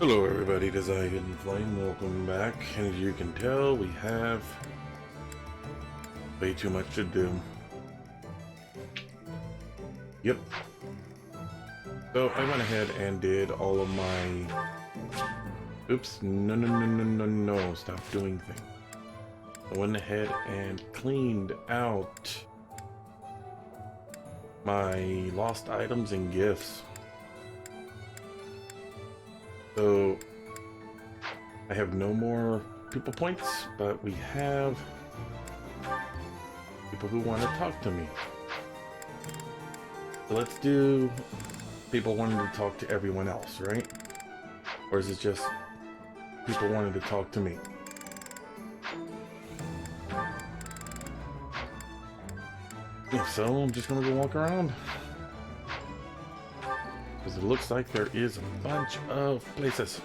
Hello everybody, it is I, Hidden Flame. Welcome back. And as you can tell, we have way too much to do. Yep. So I went ahead and did all of my... Oops, no, stop doing things. I went ahead and cleaned out my lost items and gifts. So I have no more people points, but we have people who want to talk to me. So let's do people wanting to talk to everyone else, right? Or is it just people wanting to talk to me? If so, I'm just gonna go walk around. Because it looks like there is a bunch of places.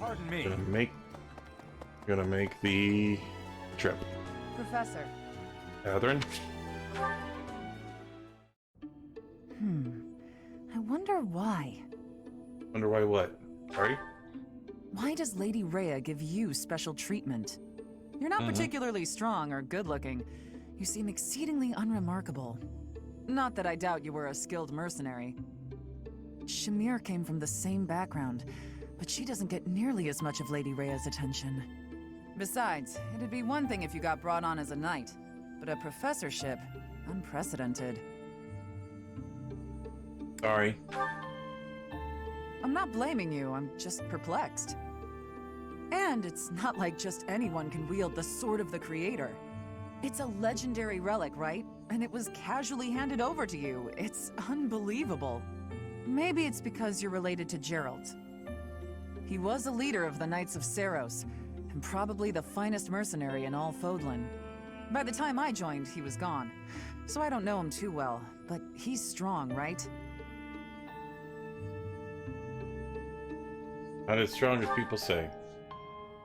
Pardon me. Gonna make the trip. Professor. Catherine? I wonder why. Wonder why what? Sorry? Why does Lady Rhea give you special treatment? You're not particularly strong or good-looking. You seem exceedingly unremarkable. Not that I doubt you were a skilled mercenary. Shamir came from the same background, but she doesn't get nearly as much of Lady Rhea's attention. Besides, it'd be one thing if you got brought on as a knight, but a professorship, unprecedented. Sorry. I'm not blaming you, I'm just perplexed. And it's not like just anyone can wield the Sword of the Creator. It's a legendary relic, right? And it was casually handed over to you. It's unbelievable. Maybe it's because you're related to Gerald. He was a leader of the Knights of Seros, and probably the finest mercenary in all Fodlan. By the time I joined, he was gone. So I don't know him too well, but he's strong, right? Not as strong as people say.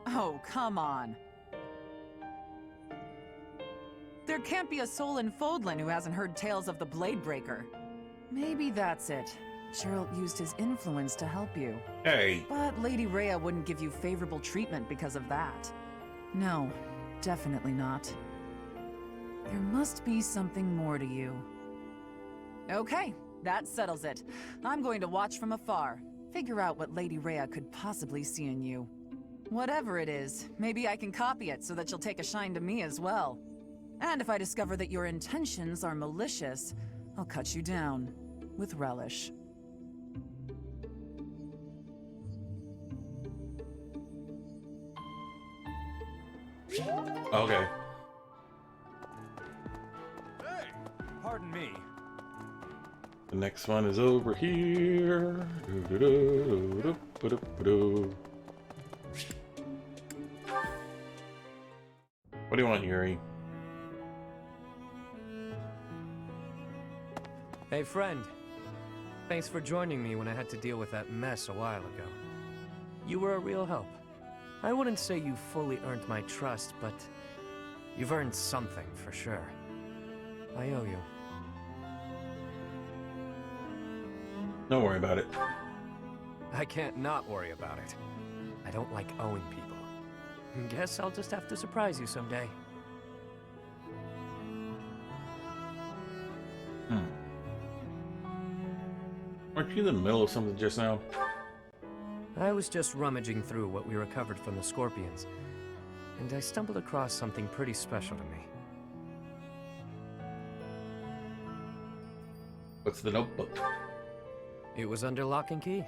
Oh, come on. There can't be a soul in Fodlan who hasn't heard tales of the Bladebreaker. Maybe that's it. Gerald used his influence to help you. Hey! But Lady Rhea wouldn't give you favorable treatment because of that. No, definitely not. There must be something more to you. Okay, that settles it. I'm going to watch from afar. Figure out what Lady Rhea could possibly see in you. Whatever it is, maybe I can copy it so that she'll take a shine to me as well. And if I discover that your intentions are malicious, I'll cut you down with relish. Okay. Hey! Pardon me. The next one is over here. What do you want, Yuri? Hey friend, thanks for joining me when I had to deal with that mess a while ago. You were a real help. I wouldn't say you fully earned my trust, but you've earned something for sure. I owe you. Don't worry about it. I can't not worry about it. I don't like owing people. Guess I'll just have to surprise you someday. Aren't you in the middle of something just now? I was just rummaging through what we recovered from the Scorpions, and I stumbled across something pretty special to me. What's the notebook? It was under lock and key,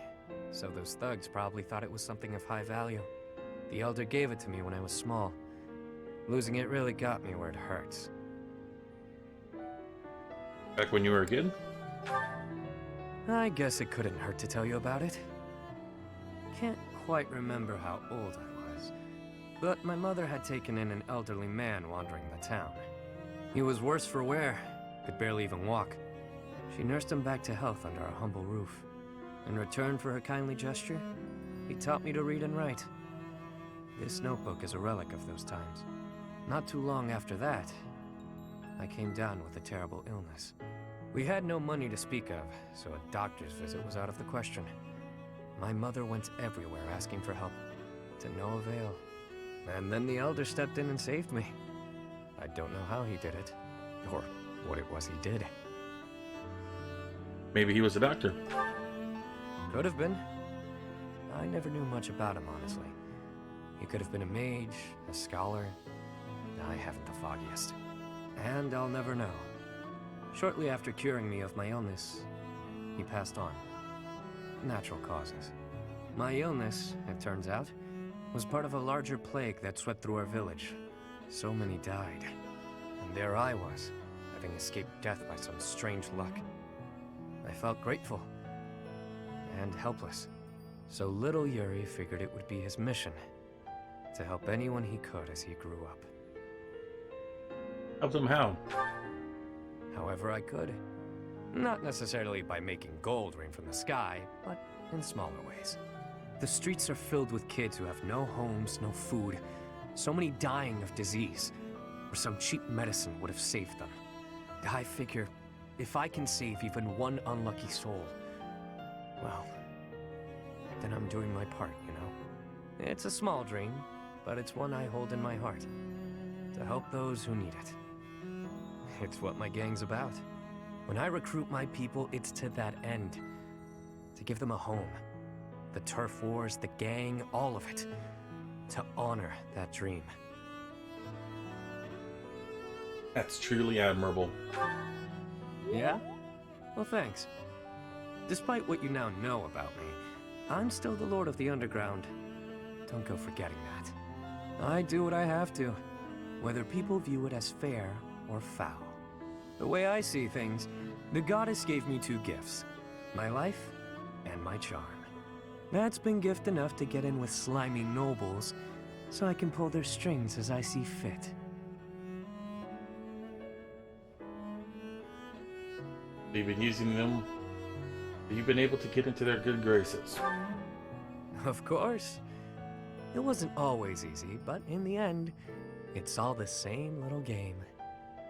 so those thugs probably thought it was something of high value. The Elder gave it to me when I was small. Losing it really got me where it hurts. Back when you were a kid? I guess it couldn't hurt to tell you about it. Can't quite remember how old I was, but my mother had taken in an elderly man wandering the town. He was worse for wear, could barely even walk. She nursed him back to health under our humble roof. In return for her kindly gesture, he taught me to read and write. This notebook is a relic of those times. Not too long after that, I came down with a terrible illness. We had no money to speak of, so a doctor's visit was out of the question. My mother went everywhere asking for help, to no avail. And then the Elder stepped in and saved me. I don't know how he did it, or what it was he did. Maybe he was a doctor. Could have been. I never knew much about him, honestly. He could have been a mage, a scholar. I haven't the foggiest. And I'll never know. Shortly after curing me of my illness, he passed on. Natural causes. My illness, it turns out, was part of a larger plague that swept through our village. So many died. And there I was, having escaped death by some strange luck. I felt grateful. And helpless. So little Yuri figured it would be his mission to help anyone he could as he grew up. Help them how? However I could. Not necessarily by making gold rain from the sky, but in smaller ways. The streets are filled with kids who have no homes, no food, so many dying of disease, or some cheap medicine would have saved them. I figure, if I can save even one unlucky soul, well, then I'm doing my part, you know? It's a small dream, but it's one I hold in my heart. To help those who need it. It's what my gang's about. When I recruit my people, it's to that end. To give them a home. The turf wars, the gang, all of it. To honor that dream. That's truly admirable. Yeah? Well, thanks. Despite what you now know about me, I'm still the Lord of the Underground. Don't go forgetting that. I do what I have to, whether people view it as fair or foul. The way I see things, the goddess gave me two gifts. My life and my charm. That's been gift enough to get in with slimy nobles, so I can pull their strings as I see fit. You've been using them. You've been able to get into their good graces. Of course. It wasn't always easy, but in the end, it's all the same little game.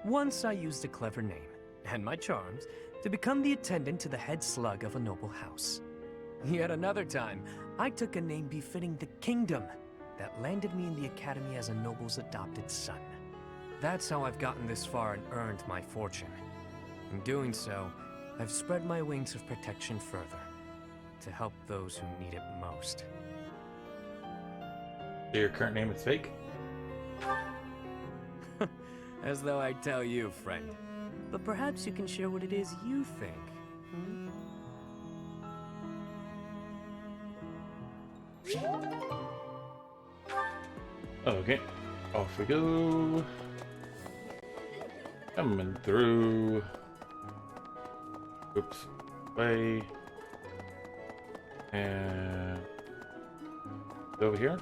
Once I used a clever name, and my charms, to become the attendant to the head slug of a noble house. Yet another time, I took a name befitting the kingdom that landed me in the academy as a noble's adopted son. That's how I've gotten this far and earned my fortune. In doing so, I've spread my wings of protection further, to help those who need it most. So your current name is fake? As though I'd tell you, friend. But perhaps you can share what it is you think. Hmm? Okay, off we go. Coming through. Oops, way. And over here.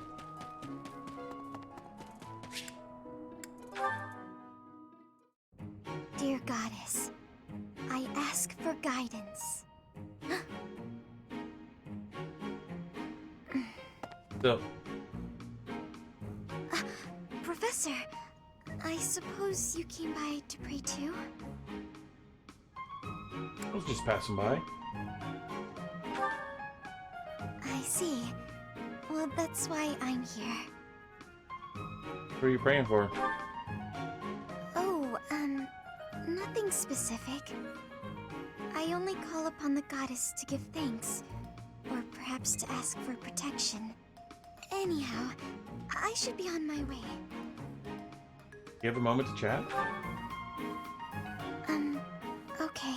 Dear Goddess, I ask for guidance. So, Professor, I suppose you came by to pray too? I was just passing by. I see. Well, that's why I'm here. Who are you praying for? Oh, nothing specific. I only call upon the goddess to give thanks, or perhaps to ask for protection. Anyhow, I should be on my way. You have a moment to chat? Okay.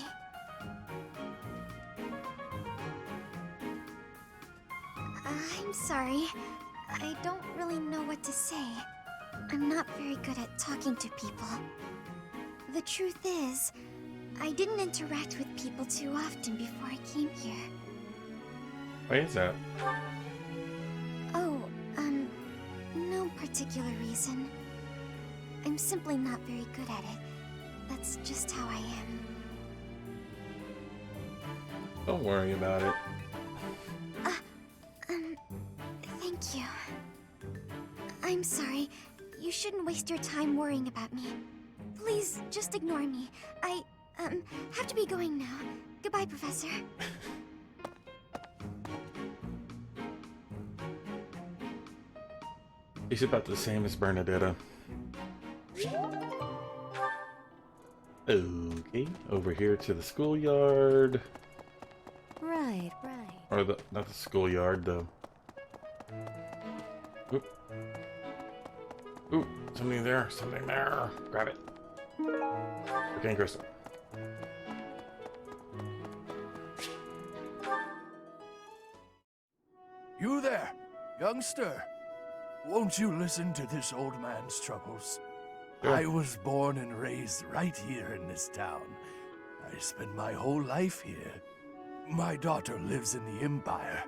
I'm sorry. I don't really know what to say. I'm not very good at talking to people. The truth is, I didn't interact with people too often before I came here. Why is that? Oh, no particular reason. I'm simply not very good at it. That's just how I am. Don't worry about it. Thank you. I'm sorry. You shouldn't waste your time worrying about me. Please, just ignore me. have to be going now. Goodbye, Professor. He's about the same as Bernadetta. Okay, over here to the schoolyard. Right. Or not the schoolyard, the... Oop. Ooh, something there, something there. Grab it. Okay, Crystal. You there, youngster. Won't you listen to this old man's troubles? Sure. I was born and raised right here in this town. I spent my whole life here. My daughter lives in the Empire,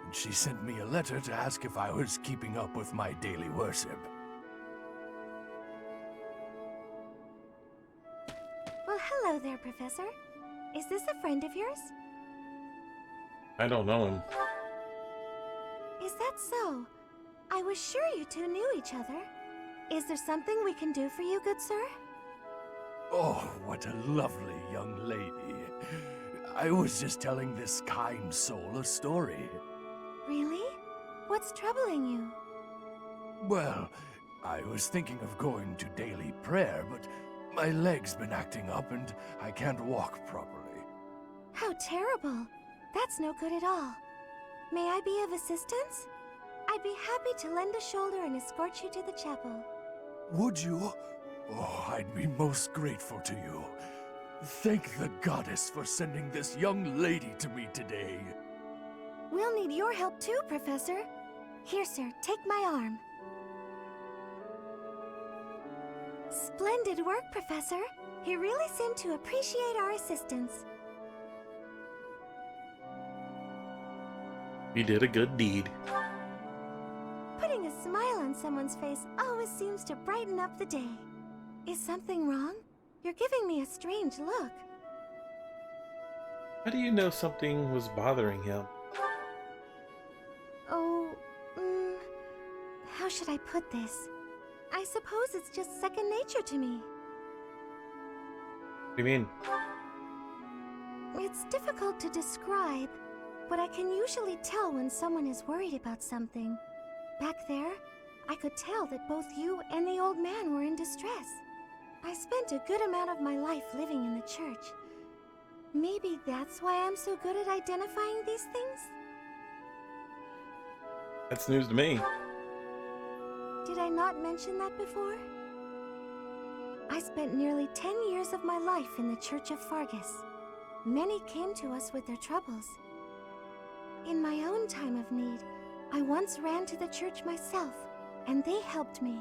and she sent me a letter to ask if I was keeping up with my daily worship. Well, hello there, Professor. Is this a friend of yours? I don't know him. Is that so? I was sure you two knew each other. Is there something we can do for you, good sir? Oh, what a lovely young lady. I was just telling this kind soul a story. Really? What's troubling you? Well, I was thinking of going to daily prayer, but my leg's been acting up and I can't walk properly. How terrible. That's no good at all. May I be of assistance? I'd be happy to lend a shoulder and escort you to the chapel. Would you? Oh, I'd be most grateful to you. Thank the goddess for sending this young lady to me today. We'll need your help too, Professor. Here, sir, take my arm. Splendid work, Professor. He really seemed to appreciate our assistance. You did a good deed. Putting a smile on someone's face always seems to brighten up the day. Is something wrong? You're giving me a strange look. How do you know something was bothering him? Oh, how should I put this? I suppose it's just second nature to me. What do you mean? It's difficult to describe, but I can usually tell when someone is worried about something. Back there, I could tell that both you and the old man were in distress. I spent a good amount of my life living in the church. Maybe that's why I'm so good at identifying these things? That's news to me. Did I not mention that before? I spent nearly 10 years of my life in the Church of Fargus. Many came to us with their troubles. In my own time of need, I once ran to the church myself, and they helped me.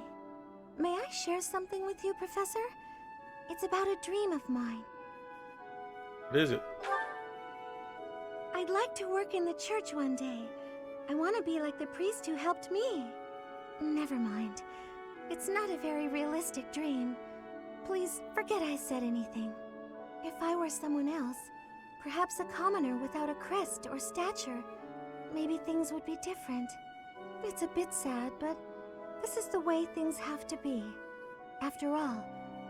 May I share something with you, Professor? It's about a dream of mine. What is it? I'd like to work in the church one day. I want to be like the priest who helped me. Never mind. It's not a very realistic dream. Please forget I said anything. If I were someone else, perhaps a commoner without a crest or stature, maybe things would be different. It's a bit sad, but this is the way things have to be. After all,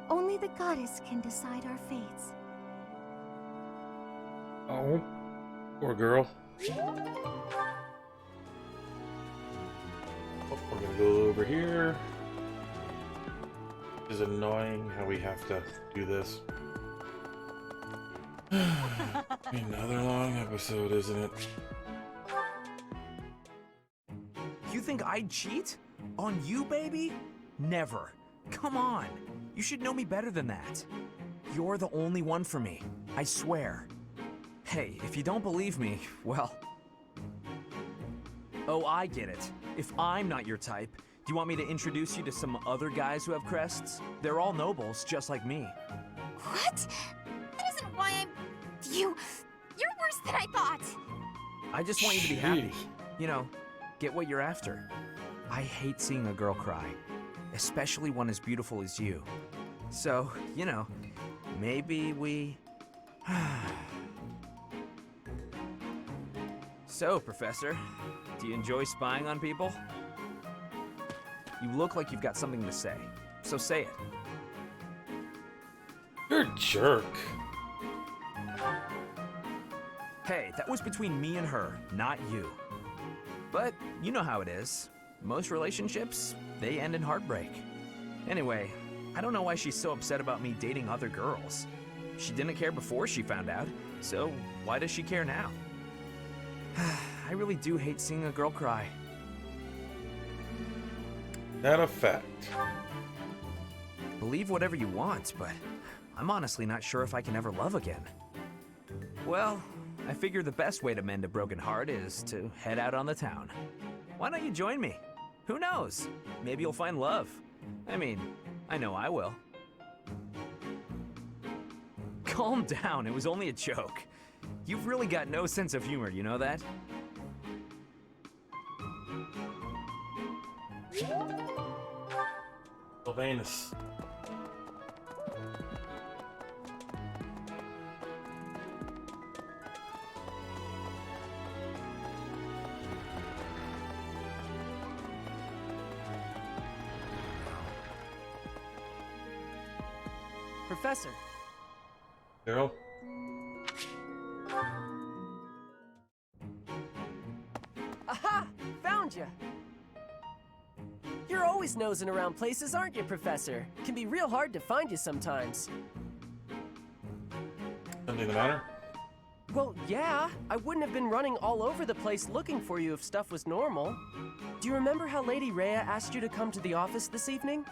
only the goddess can decide our fates. Oh, poor girl. Oh, we're gonna go over here. It's annoying how we have to do this. Another long episode, isn't it? You think I'd cheat? On you, baby? Never. Come on. You should know me better than that. You're the only one for me. I swear. Hey, if you don't believe me, well... Oh, I get it. If I'm not your type, do you want me to introduce you to some other guys who have crests? They're all nobles, just like me. What? That isn't why I'm... You're worse than I thought! I just want you to be happy. Jeez. You know, get what you're after. I hate seeing a girl cry, especially one as beautiful as you. So, you know, maybe we... So, Professor, do you enjoy spying on people? You look like you've got something to say, so say it. You're a jerk. Hey, that was between me and her, not you. But you know how it is. Most relationships, they end in heartbreak. Anyway, I don't know why she's so upset about me dating other girls. She didn't care before she found out, so why does she care now? I really do hate seeing a girl cry. That a fact. Believe whatever you want, but I'm honestly not sure if I can ever love again. Well, I figure the best way to mend a broken heart is to head out on the town. Why don't you join me? Who knows? Maybe you'll find love. I mean, I know I will. Calm down, it was only a joke. You've really got no sense of humor, you know that? Sylvanus. Professor, Daryl? aha! Found you! You're always nosing around places, aren't you, Professor? Can be real hard to find you sometimes. Something the matter? Well, yeah. I wouldn't have been running all over the place looking for you if stuff was normal. Do you remember how Lady Rhea asked you to come to the office this evening?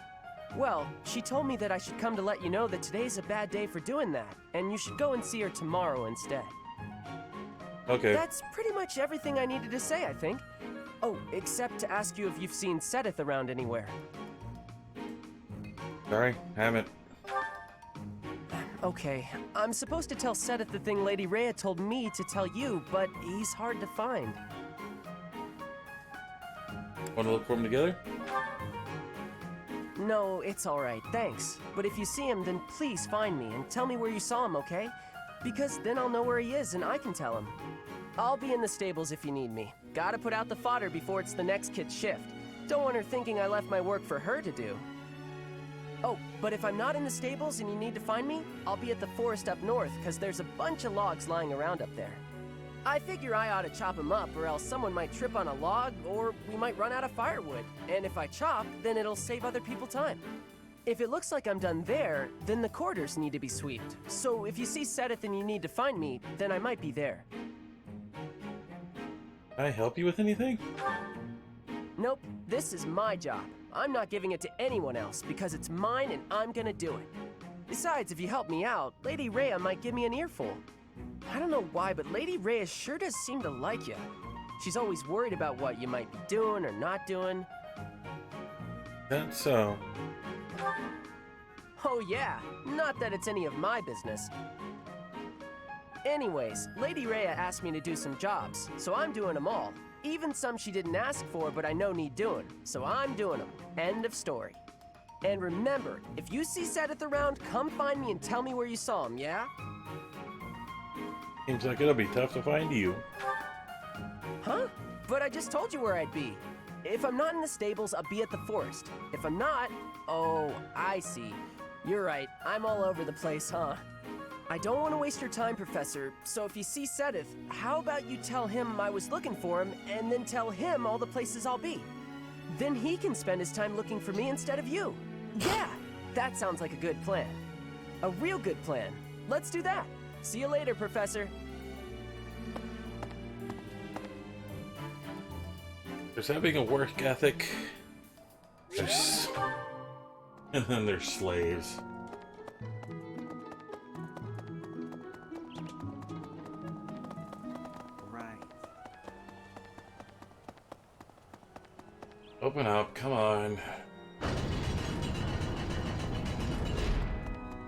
Well, she told me that I should come to let you know that today's a bad day for doing that, and you should go and see her tomorrow instead. Okay. That's pretty much everything I needed to say, I think. Oh, except to ask you if you've seen Seteth around anywhere. Sorry, haven't. Okay, I'm supposed to tell Seteth the thing Lady Rhea told me to tell you, but he's hard to find. Want to look for them together? No, it's alright, thanks. But if you see him, then please find me and tell me where you saw him, okay? Because then I'll know where he is and I can tell him. I'll be in the stables if you need me. Gotta put out the fodder before it's the next kid's shift. Don't want her thinking I left my work for her to do. Oh, but if I'm not in the stables and you need to find me, I'll be at the forest up north, because there's a bunch of logs lying around up there. I figure I ought to chop them up, or else someone might trip on a log, or we might run out of firewood. And if I chop, then it'll save other people time. If it looks like I'm done there, then the quarters need to be swept. So if you see Seteth and you need to find me, then I might be there. Can I help you with anything? Nope, this is my job. I'm not giving it to anyone else because it's mine and I'm gonna do it. Besides, if you help me out, Lady Rhea might give me an earful. I don't know why, but Lady Rhea sure does seem to like you. She's always worried about what you might be doing or not doing. That's so. Oh yeah, not that it's any of my business. Anyways, Lady Rhea asked me to do some jobs, so I'm doing them all. Even some she didn't ask for, but I know need doing, so I'm doing them. End of story. And remember, if you see Seteth around, come find me and tell me where you saw him, yeah? Seems like it'll be tough to find you. Huh? But I just told you where I'd be. If I'm not in the stables, I'll be at the forest. If I'm not... Oh, I see. You're right, I'm all over the place, huh? I don't want to waste your time, Professor, so if you see Seteth, how about you tell him I was looking for him, and then tell him all the places I'll be? Then he can spend his time looking for me instead of you. Yeah, that sounds like a good plan. A real good plan. Let's do that. See you later, Professor. There's having a work ethic. There's... and then there's slaves. Right. Open up, come on.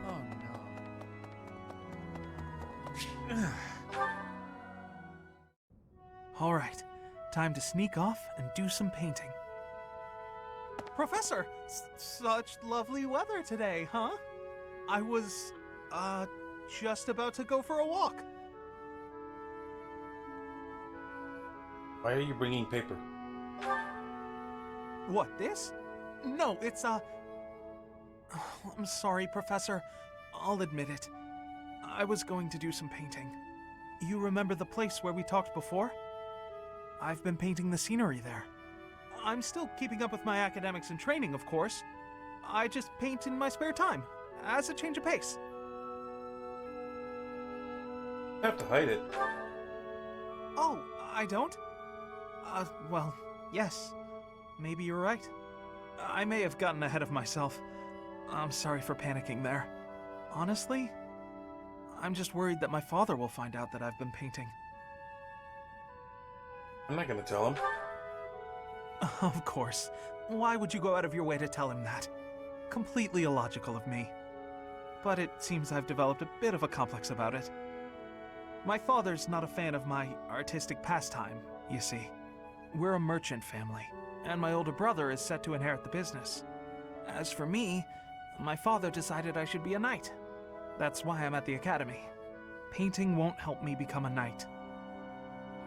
Oh no. All right, time to sneak off and do some painting. Professor, such lovely weather today, huh? I was, just about to go for a walk. Why are you bringing paper? What, this? No, it's, I'm sorry, Professor. I'll admit it. I was going to do some painting. you remember the place where we talked before? I've been painting the scenery there. I'm still keeping up with my academics and training, of course. I just paint in my spare time, as a change of pace. I have to hide it. Oh, I don't? Well, yes. Maybe you're right. I may have gotten ahead of myself. I'm sorry for panicking there. Honestly, I'm just worried that my father will find out that I've been painting. I'm not gonna tell him. Of course. Why would you go out of your way to tell him that? Completely illogical of me. But it seems I've developed a bit of a complex about it. My father's not a fan of my artistic pastime, you see. We're a merchant family, and my older brother is set to inherit the business. As for me, my father decided I should be a knight. That's why I'm at the academy. Painting won't help me become a knight.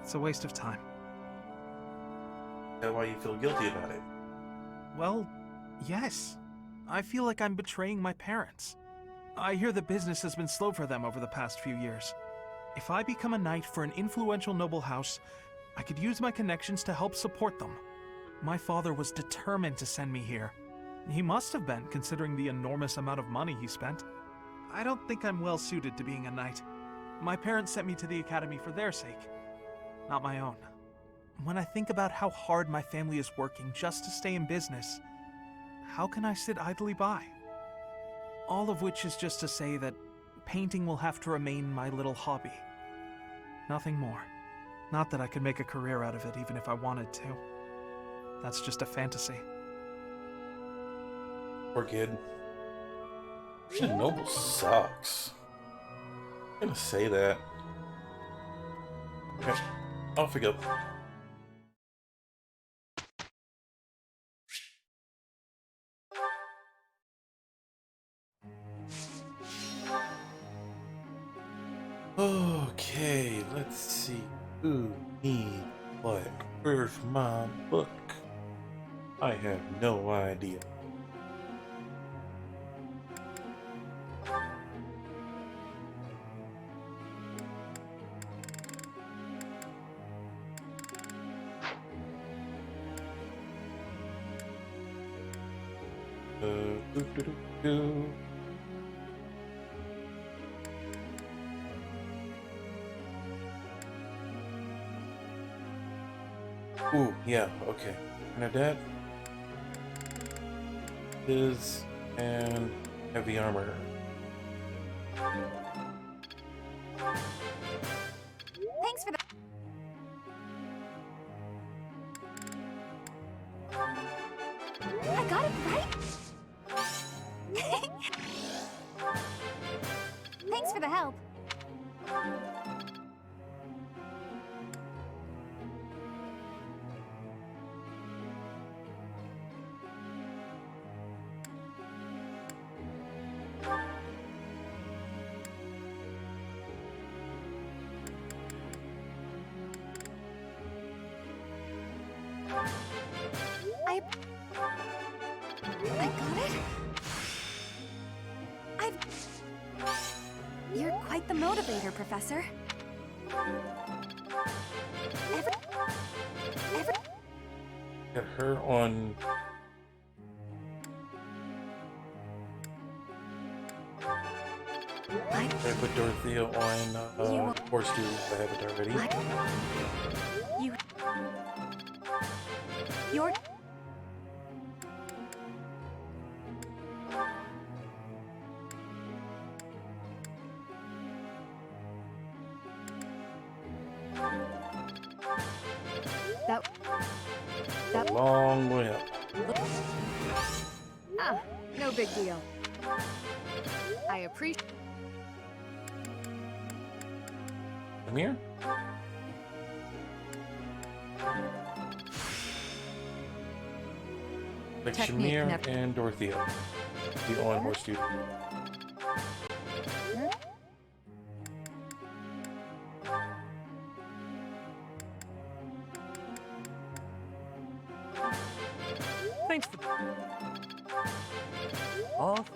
It's a waste of time. Is that why you feel guilty about it? Well, yes. I feel like I'm betraying my parents. I hear the business has been slow for them over the past few years. If I become a knight for an influential noble house, I could use my connections to help support them. My father was determined to send me here. He must have been, considering the enormous amount of money he spent. I don't think I'm well suited to being a knight. My parents sent me to the academy for their sake, not my own. When I think about how hard my family is working just to stay in business, how can I sit idly by? All of which is just to say that painting will have to remain my little hobby. Nothing more. Not that I could make a career out of it even if I wanted to. That's just a fantasy. Poor kid. Being noble sucks. I'm gonna say that. Okay, off we go. Okay, let's see. Who needs what? Where's my book? I have no idea. Do. Ooh, yeah, okay. Bernadette is and heavy armor. Thanks for the. I got it right. Thanks for the help. I got it. You're quite the motivator, Professor. Get her on. I put Dorothea on Horse 2 if I haven't already. You're. That Long way up. Ah, no big deal. I appreciate. Come here. Like Technique Shamir never- and Dorothea. The on Horse 2. Thanks for... Off?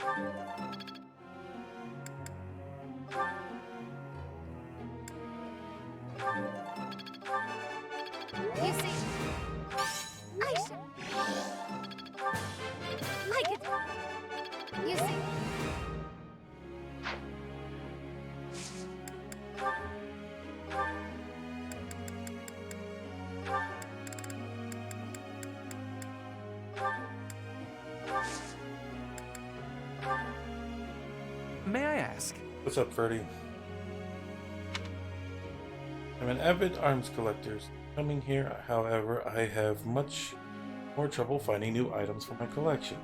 What's up, Freddy? I'm an avid arms collector. Coming here, however, I have much more trouble finding new items for my collection.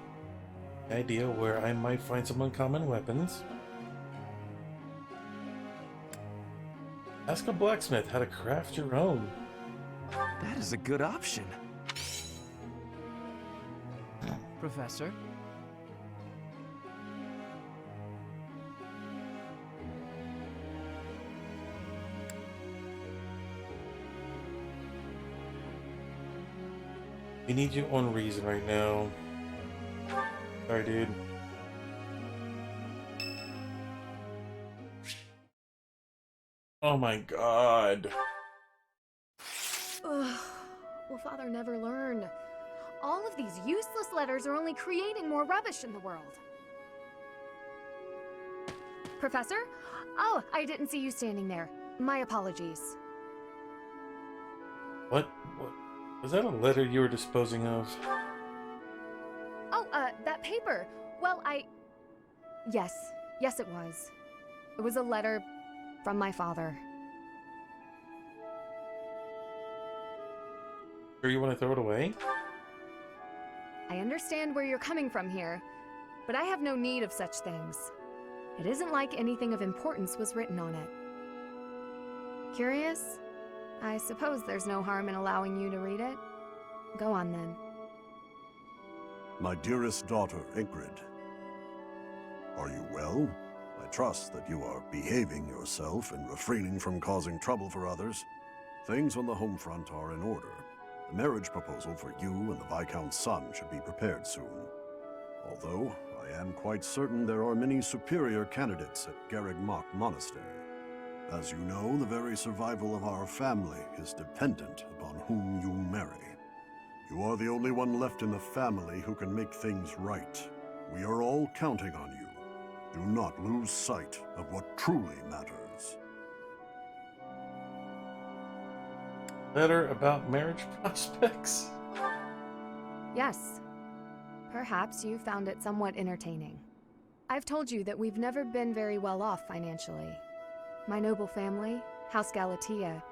An idea where I might find some uncommon weapons? Ask a blacksmith how to craft your own. That is a good option. Professor? We need your own reason right now. Sorry, dude. Oh my god. Ugh. Will Father never learn? All of these useless letters are only creating more rubbish in the world. Professor? Oh, I didn't see you standing there. My apologies. What? Was that a letter you were disposing of? Oh, that paper. Well, Yes, it was. It was a letter from my father. Sure you want to throw it away? I understand where you're coming from here, but I have no need of such things. It isn't like anything of importance was written on it. Curious? I suppose there's no harm in allowing you to read it. Go on then. My dearest daughter, Ingrid. Are you well? I trust that you are behaving yourself and refraining from causing trouble for others. Things on the home front are in order. The marriage proposal for you and the Viscount's son should be prepared soon. Although, I am quite certain there are many superior candidates at Garreg-Mach Monastery. As you know, the very survival of our family is dependent upon whom you marry. You are the only one left in the family who can make things right. We are all counting on you. Do not lose sight of what truly matters. Letter about marriage prospects? Yes. Perhaps you found it somewhat entertaining. I've told you that we've never been very well off financially. My noble family, House Galatea,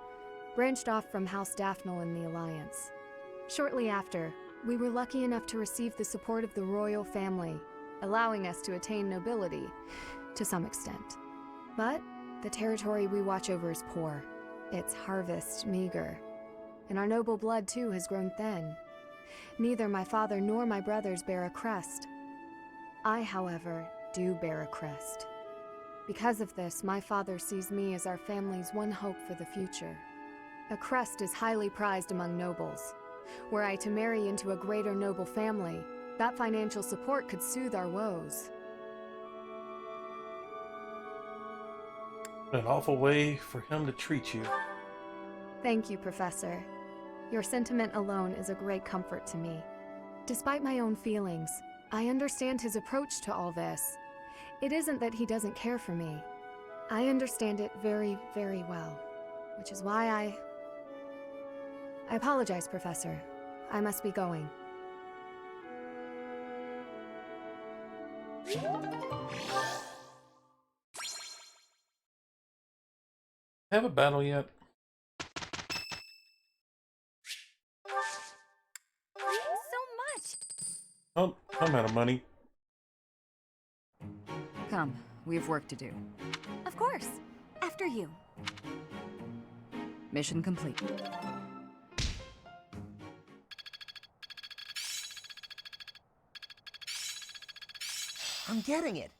branched off from House Daphne in the Alliance. Shortly after, we were lucky enough to receive the support of the royal family, allowing us to attain nobility, to some extent. But the territory we watch over is poor, its harvest meager, and our noble blood too has grown thin. Neither my father nor my brothers bear a crest. I, however, do bear a crest. Because of this, my father sees me as our family's one hope for the future. A crest is highly prized among nobles. Were I to marry into a greater noble family, that financial support could soothe our woes. An awful way for him to treat you. Thank you, Professor. Your sentiment alone is a great comfort to me. Despite my own feelings, I understand his approach to all this. It isn't that he doesn't care for me. I understand it very, very well, which is why I apologize, Professor. I must be going. Have a battle yet? So much! Oh, I'm out of money. Come, we have work to do. Of course. After you. Mission complete. I'm getting it.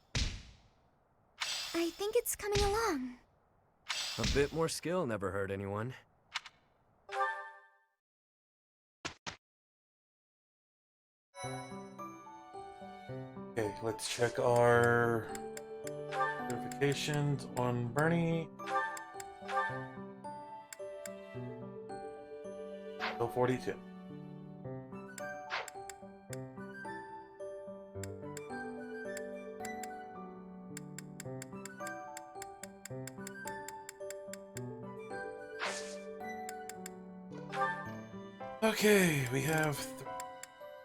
I think it's coming along. A bit more skill never hurt anyone. Okay, let's check our verifications on Bernie. Still 42. Okay, we have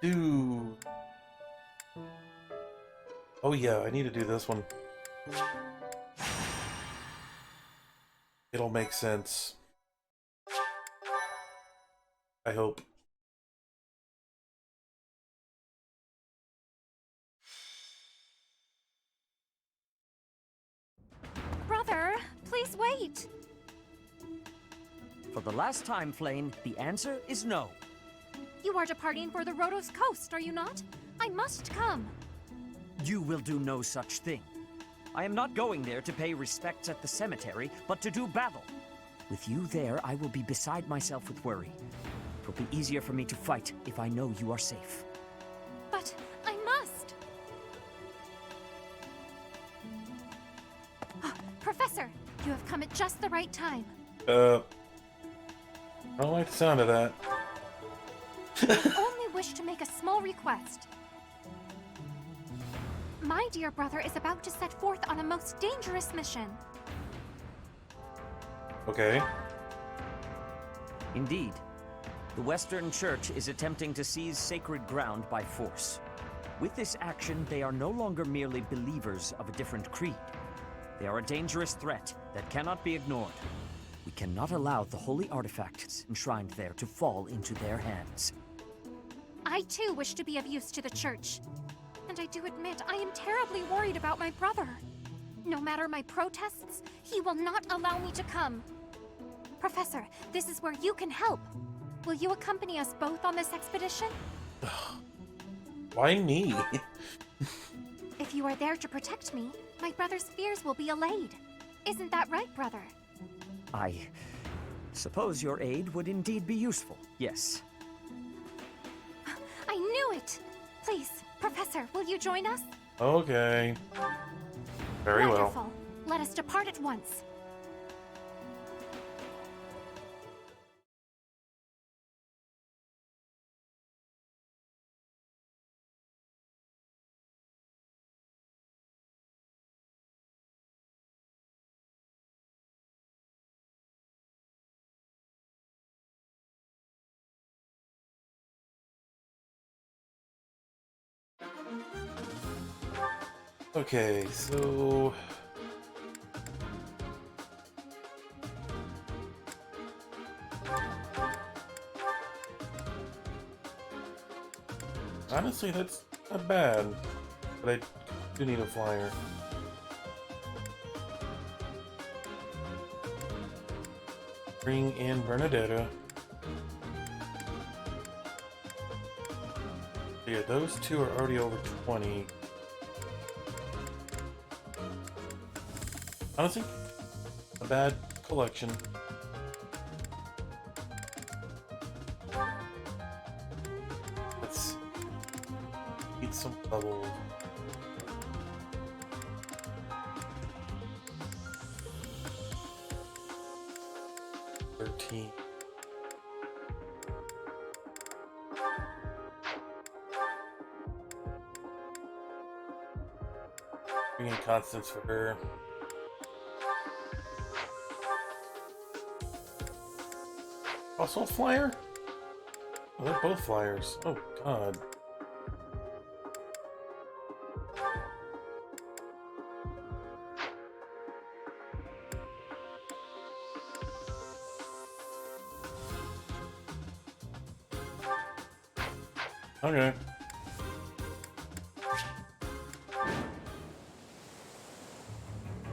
two. Oh yeah, I need to do this one. It'll make sense. I hope. Brother, please wait. For the last time, Flame, the answer is no. You are departing for the Rhodos coast, are you not? I must come. You will do no such thing. I am not going there to pay respects at the cemetery, but to do battle. With you there, I will be beside myself with worry. It will be easier for me to fight if I know you are safe. But I must. Professor, you have come at just the right time. I don't like the sound of that. I only wish to make a small request. My dear brother is about to set forth on a most dangerous mission. Okay. Indeed. The Western Church is attempting to seize sacred ground by force. With this action, they are no longer merely believers of a different creed. They are a dangerous threat that cannot be ignored. We cannot allow the holy artifacts enshrined there to fall into their hands. I too wish to be of use to the church. And I do admit I am terribly worried about my brother. No matter my protests, he will not allow me to come. Professor, this is where you can help. Will you accompany us both on this expedition? Why me? If you are there to protect me, my brother's fears will be allayed. Isn't that right, brother? I suppose your aid would indeed be useful, yes. I knew it! Please, Professor, will you join us? Okay. Very Wonderful. well. Let us depart at once. Okay, so... honestly, that's not bad. But I do need a flyer. Bring in Bernadetta. Yeah, those two are already over 20. Honestly, a bad collection. Let's eat some bubbles. Bring in Constance for her. Also a flyer? Oh, they're both flyers. Oh, God. Okay.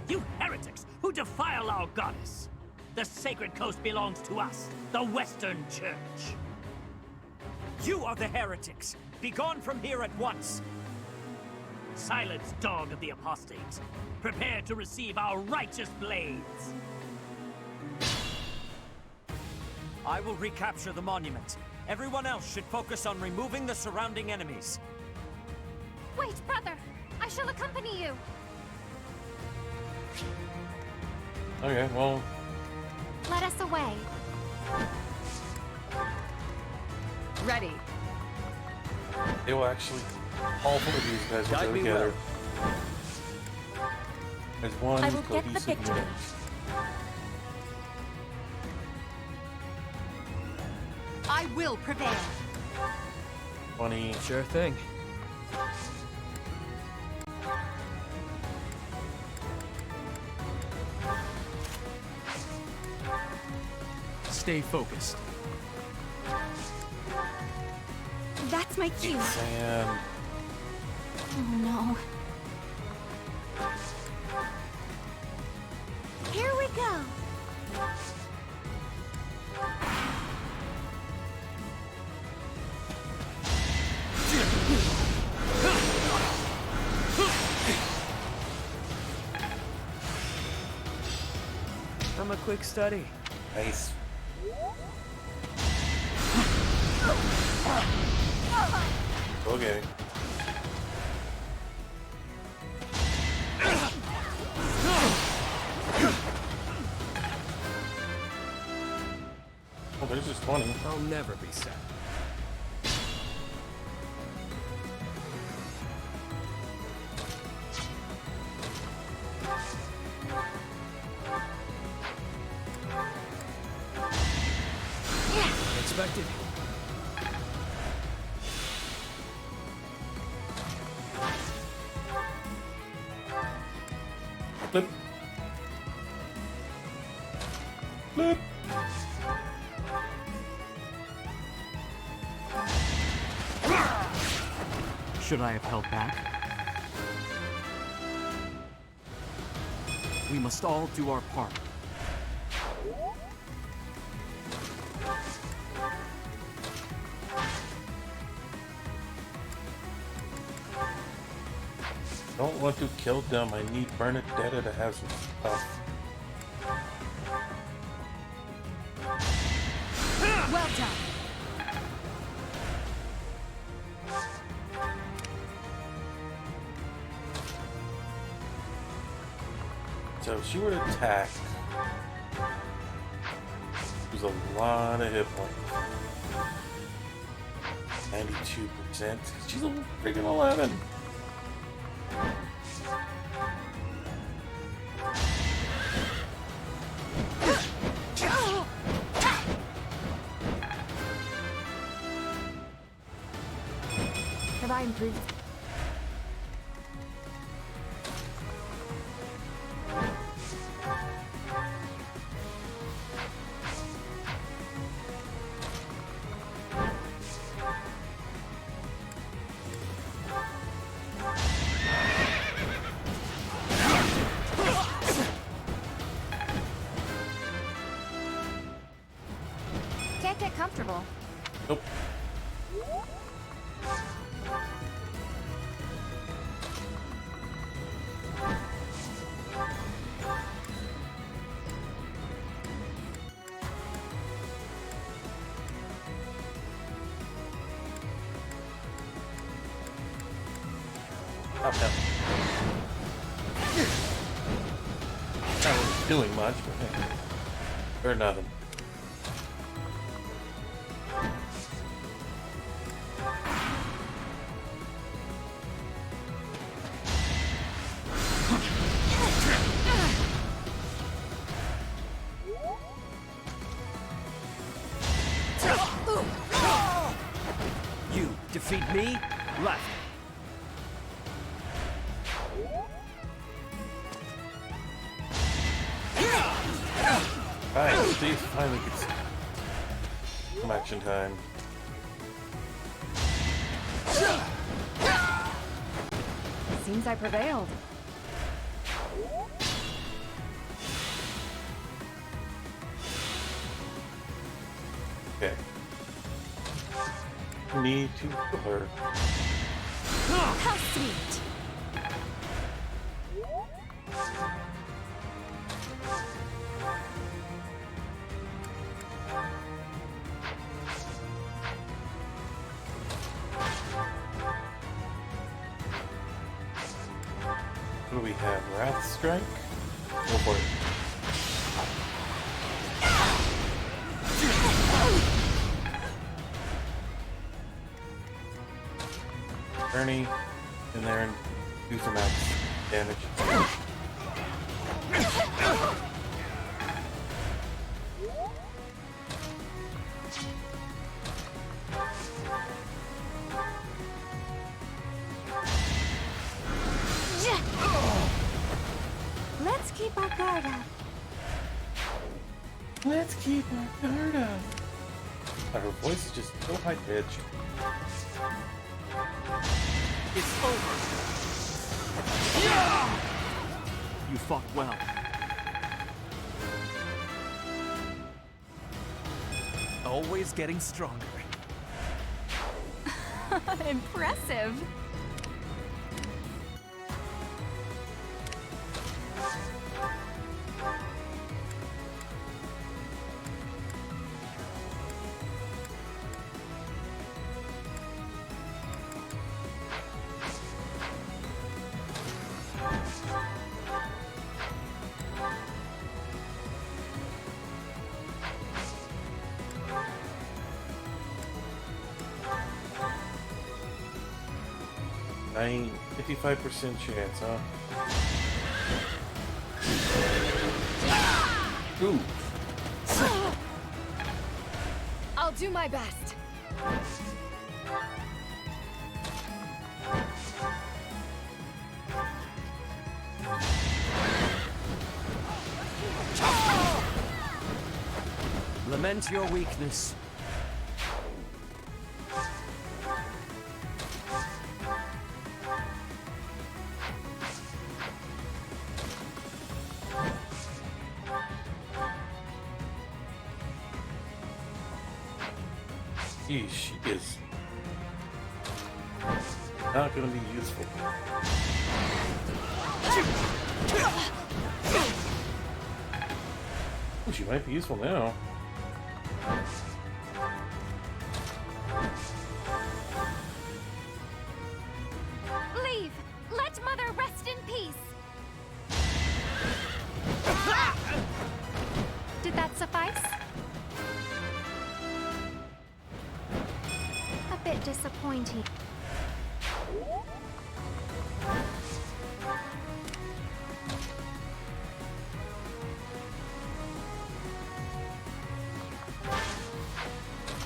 You heretics who defile our goddess! The sacred coast belongs to us, the Western Church. You are the heretics! Begone from here at once! Silence, dog of the apostates. Prepare to receive our righteous blades. I will recapture the monument. Everyone else should focus on removing the surrounding enemies. Wait, brother! I shall accompany you! Okay, well... let us away. Ready. They will actually... all four of these guys will Guide go me together. As one I will get the cohesive victory. unit. I will prevail. 20. Sure thing. stay focused. That's my cue. Sand. Oh no. Here we go. I'm a quick study. Nice. Okay. Oh, there's just 20. I'll never be sad. Expected. Flip. Flip. Should I have held back? We must all do our part. Don't want to kill them. I need Bernadetta to have some stuff. Well done. So if she were to attack, there's a lot of hit points. 92%. She's a freaking 11. Have I improved? Can't get comfortable. Nope. Up, down. Not really doing much, but hey. Or nothing. You defeat me? Left. Alright, Steve finally gets some action time. Seems I prevailed. Okay. Need to kill her. How sweet. What do we have? Wrath Strike? Go for it. Ernie in there and do some max damage. Let's keep our guard up. Let's keep our guard up. Her voice is just so high pitched. It's over. Yeah! You fought well. Always getting stronger. Impressive. Nine, 55% chance, huh? Ooh. I'll do my best. Lament your weakness. She is not going to be useful. Ooh, she might be useful now. Leave! Let Mother rest in peace! Did that suffice? A bit disappointing.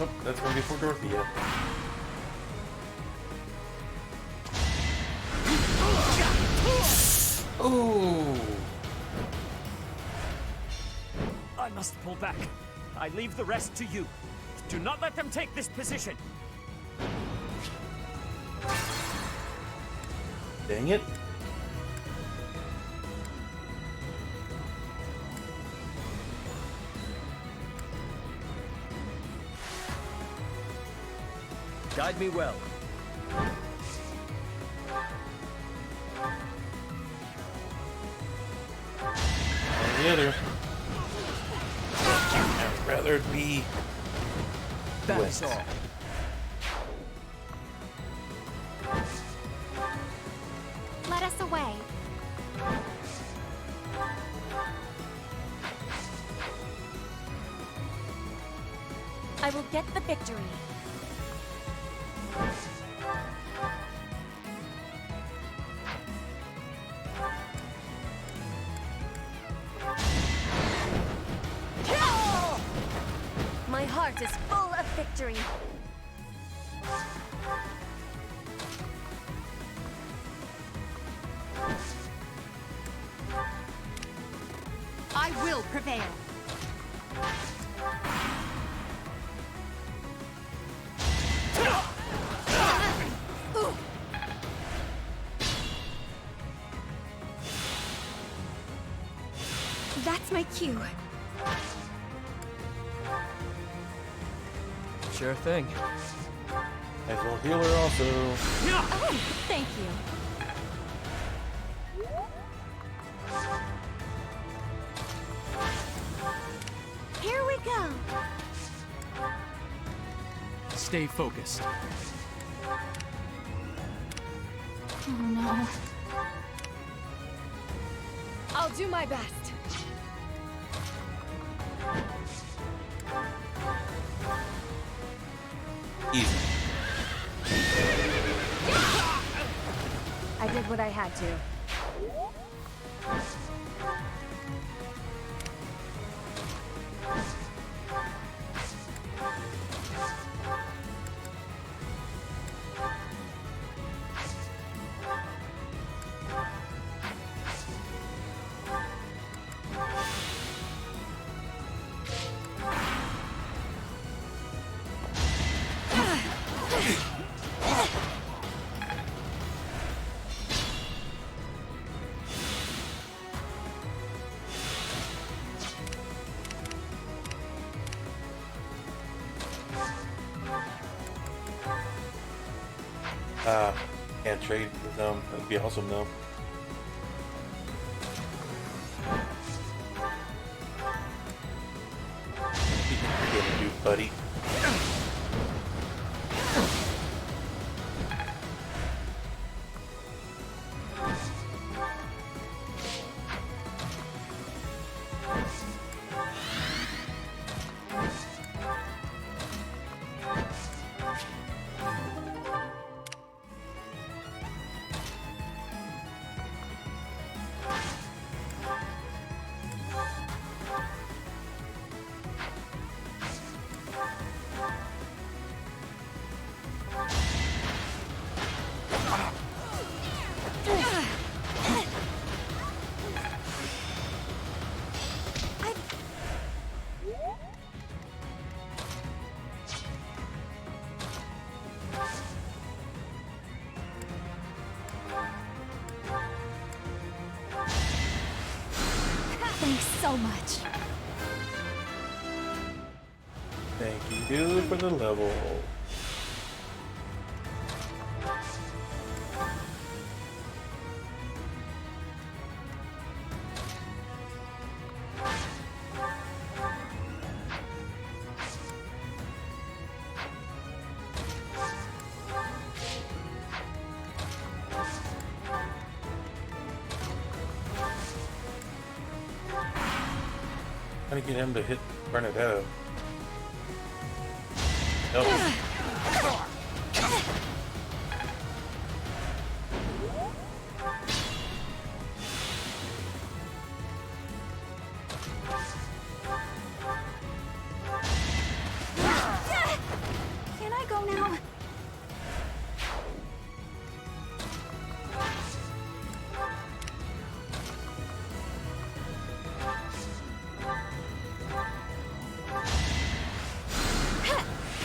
Oh, that's going to be for Dorothea. Oh! I must pull back. I leave the rest to you. Do not let them take this position. Dang it. Guide me well. And the other. I'd rather it be That's all. Let us away. I will get the victory. My heart is full of victory. I will prevail. That's my cue. Sure thing. as well heal her also. Oh, thank you. Here we go. Stay focused. Oh no. I'll do my best. Easy. I did what I had to. Can't trade with them. That'd be awesome though. What do you think you're gonna do, buddy? Thanks so much. Thank you, dude, for the level. Trying to get him to hit Bernadette. Nope. Can I go now?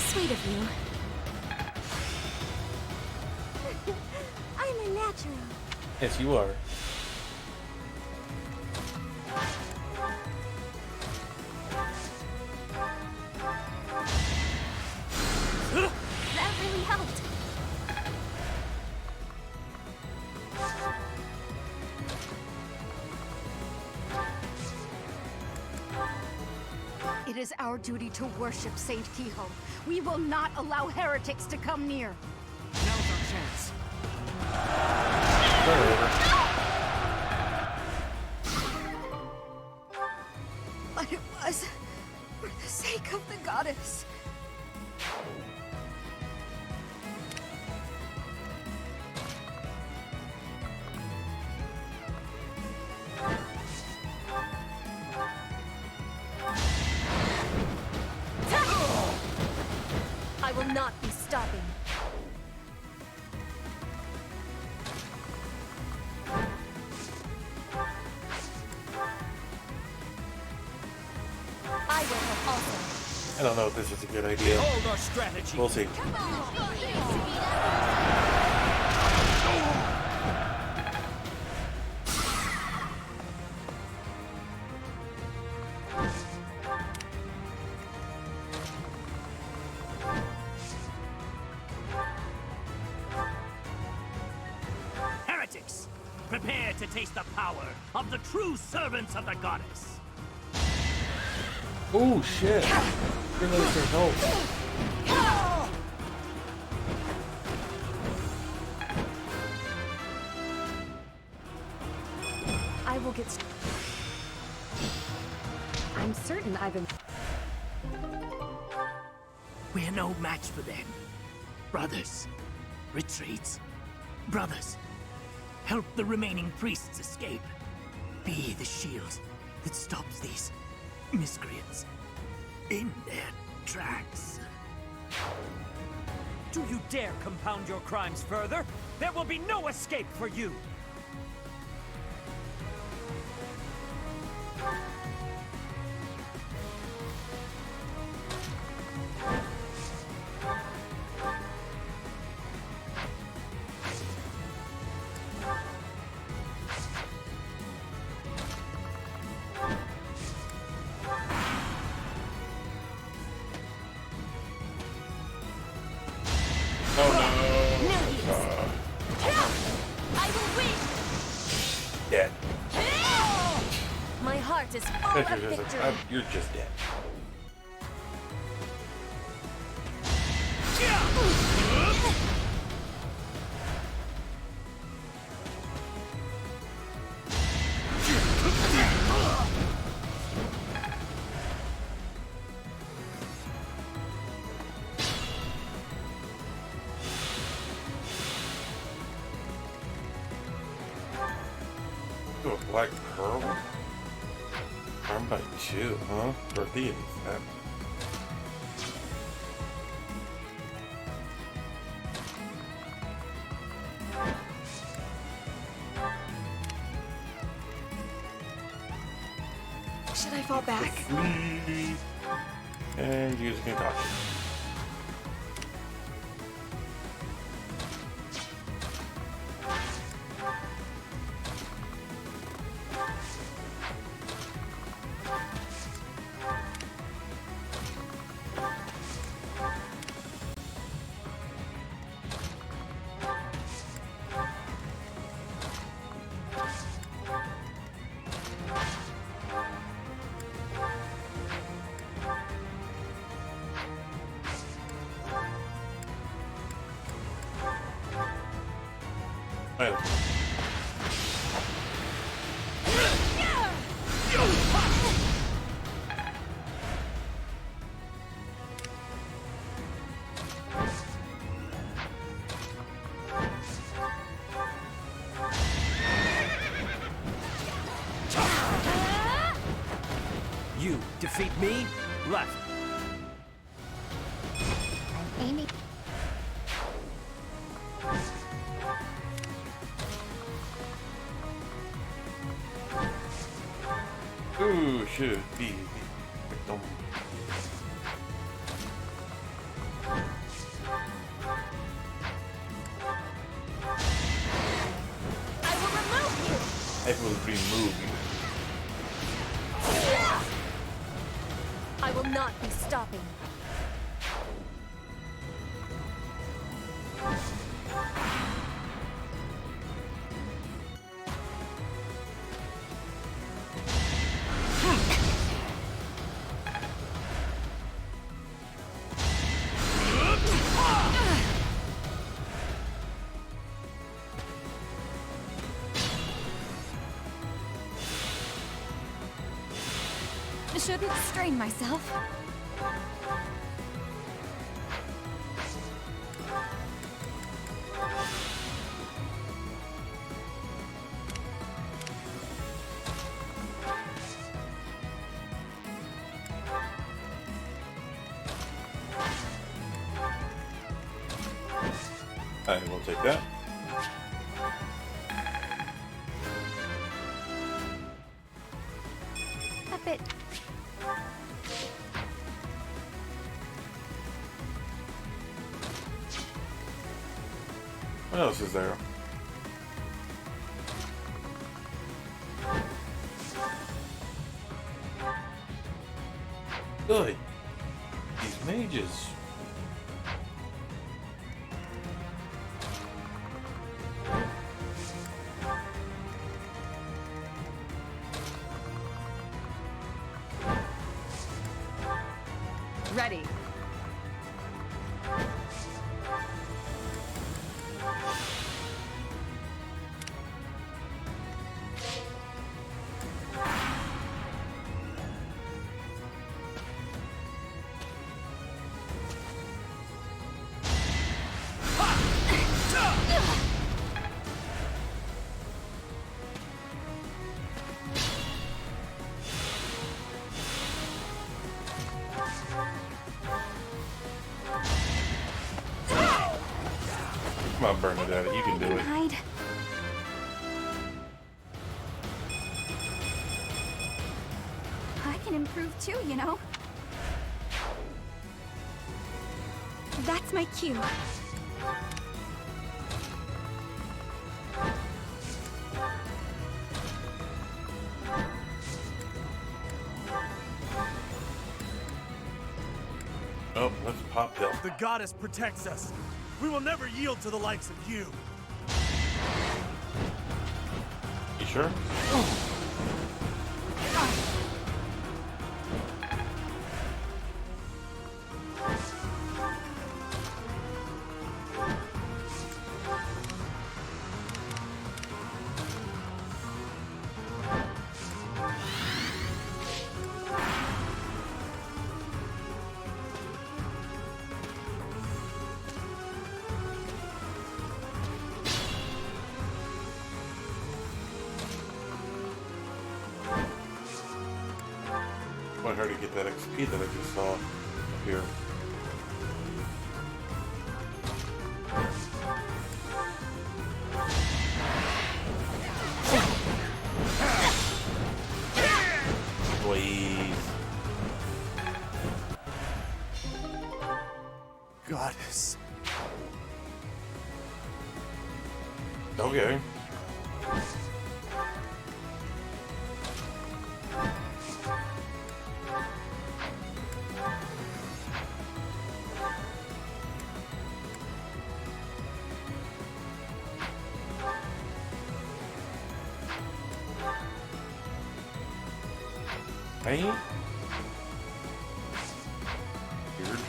Sweet of you. I'm a natural. Yes, you are. That really helped. It is our duty to worship Saint Kehoe. We will not allow heretics to come near. Now's our chance. But it was for the sake of the goddess. I will not be stopping. I will help also. I don't know if this is a good idea. Behold our strategy. We'll see. Heretics, prepare to taste the power of the true servants of the goddess. Oh shit! Bring us some help. I will get. I'm certain I've been. We're no match for them. Brothers, retreat. Brothers, help the remaining priests escape. Be the shield that stops these miscreants in their tracks. Do you dare compound your crimes further? There will be no escape for you! Oh no! You're just, like, you're just dead. To a black pearl? Armed by two, huh? Earthy and fat. Should I fall back? And use a concoction. You defeat me? Left. I'm aiming. Ooh, should be. Don't. I will remove you. I will remove you. I will not be stopping. I shouldn't strain myself. I will take that. A bit. What else is there? Good. These mages. Ready. Come on, Bernadette, you can do it. Hide. I can improve too, you know. That's my cue. Oh, let's pop that. The goddess protects us. We will never yield to the likes of you. You sure? her to get that XP that I just saw up here. Please. Goddess. Okay. Right? Weird.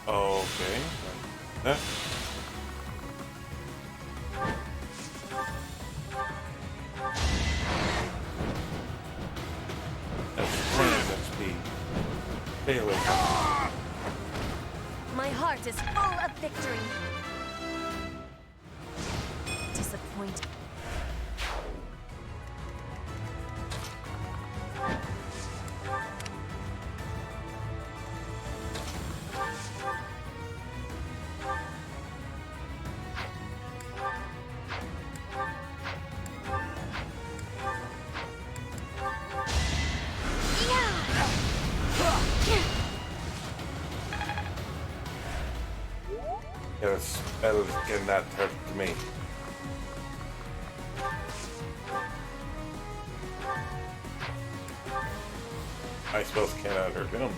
Okay. That. That's XP. Stay away from me. My heart is full of victory. Disappointed. Your spells cannot hurt me. My spells cannot hurt him.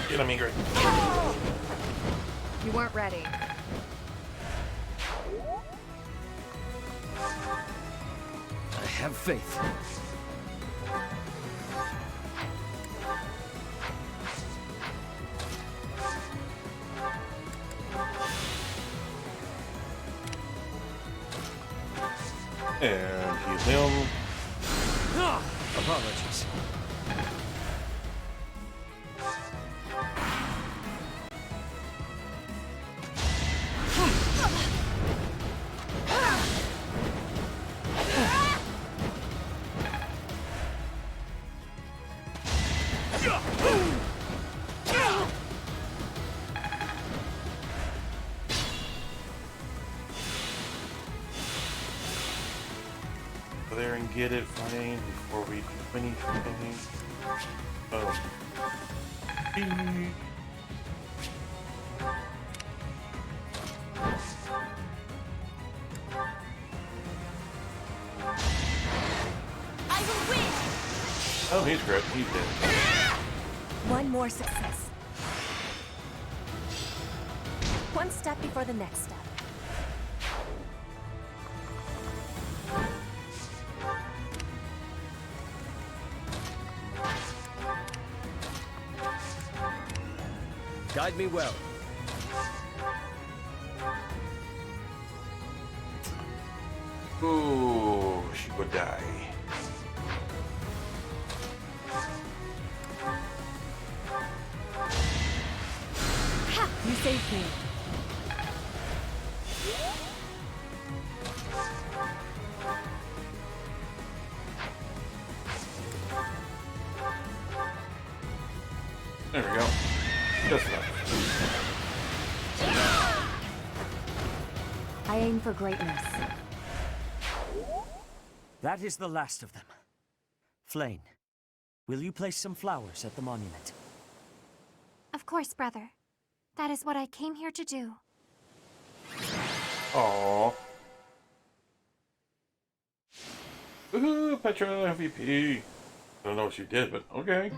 Get him, Ingrid. You weren't ready. I have faith. And he's him. Apologies. Go there and get it, fine, before we do anything. Oh. I will win! Oh, he's great. He's dead. One more success. One step before the next step. Guide me well. Ooh, she would die. Ha! You saved me. There we go. Just enough. I aim for greatness. That is the last of them. Flane, will you place some flowers at the monument? Of course, brother. That is what I came here to do. Aww. Woohoo, Petra MVP. I don't know what she did, but okay.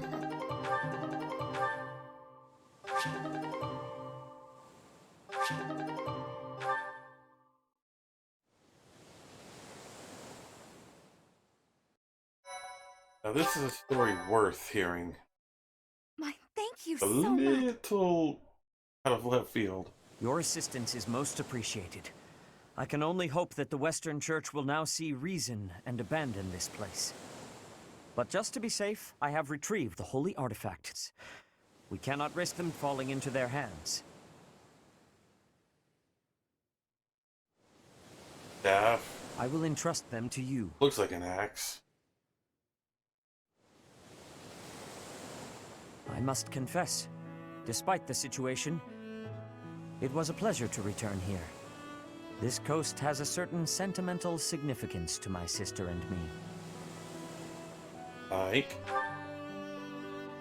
Now this is a story worth hearing. My thank you A so much. little out of left field. Your assistance is most appreciated. I can only hope that the Western Church will now see reason and abandon this place. But just to be safe, I have retrieved the holy artifacts. We cannot risk them falling into their hands. Staff. I will entrust them to you. Looks like an axe. I must confess, despite the situation, it was a pleasure to return here. This coast has a certain sentimental significance to my sister and me. Like?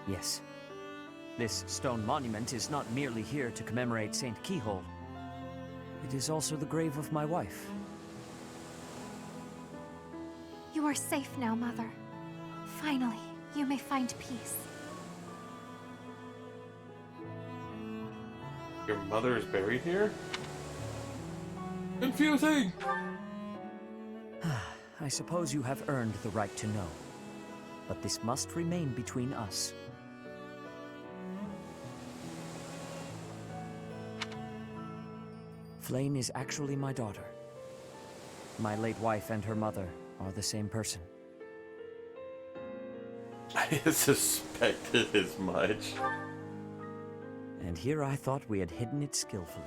Yes. This stone monument is not merely here to commemorate Saint Keyhole. It is also the grave of my wife. You are safe now, Mother. Finally, you may find peace. Your mother is buried here? Confusing! I suppose you have earned the right to know. But this must remain between us. Flane is actually my daughter. My late wife and her mother are the same person. I suspected as much. And here I thought we had hidden it skillfully.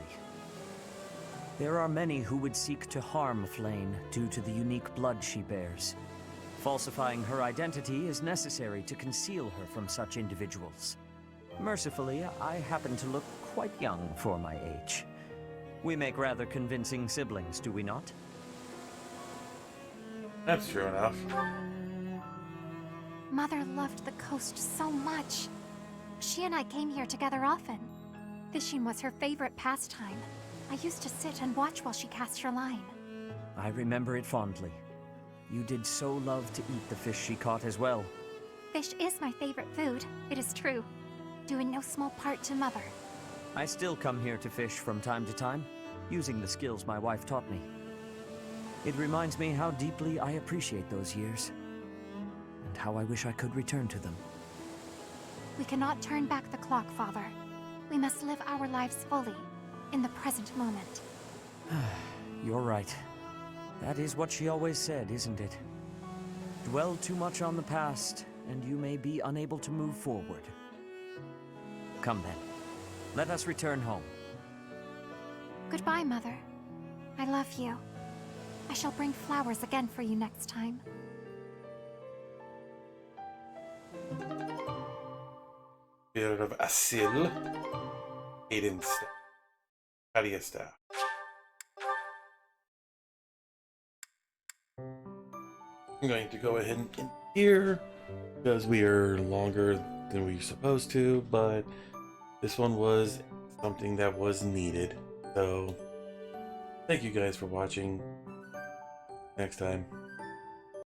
There are many who would seek to harm Flane due to the unique blood she bears. Falsifying her identity is necessary to conceal her from such individuals. Mercifully, I happen to look quite young for my age. We make rather convincing siblings, do we not? That's true enough. Mother loved the coast so much. She and I came here together often. Fishing was her favorite pastime. I used to sit and watch while she cast her line. I remember it fondly. You did so love to eat the fish she caught as well. Fish is my favorite food, it is true. Due in no small part to Mother. I still come here to fish from time to time, using the skills my wife taught me. It reminds me how deeply I appreciate those years, and how I wish I could return to them. We cannot turn back the clock, Father. We must live our lives fully, in the present moment. You're right. That is what she always said, isn't it? Dwell too much on the past, and you may be unable to move forward. Come then. Let us return home. Goodbye, Mother. I love you. I shall bring flowers again for you next time. Spirit of Asil. Aiden staff. Adia staff. I'm going to go ahead and end here because we are longer than we're supposed to, but this one was something that was needed. So, thank you guys for watching. Next time.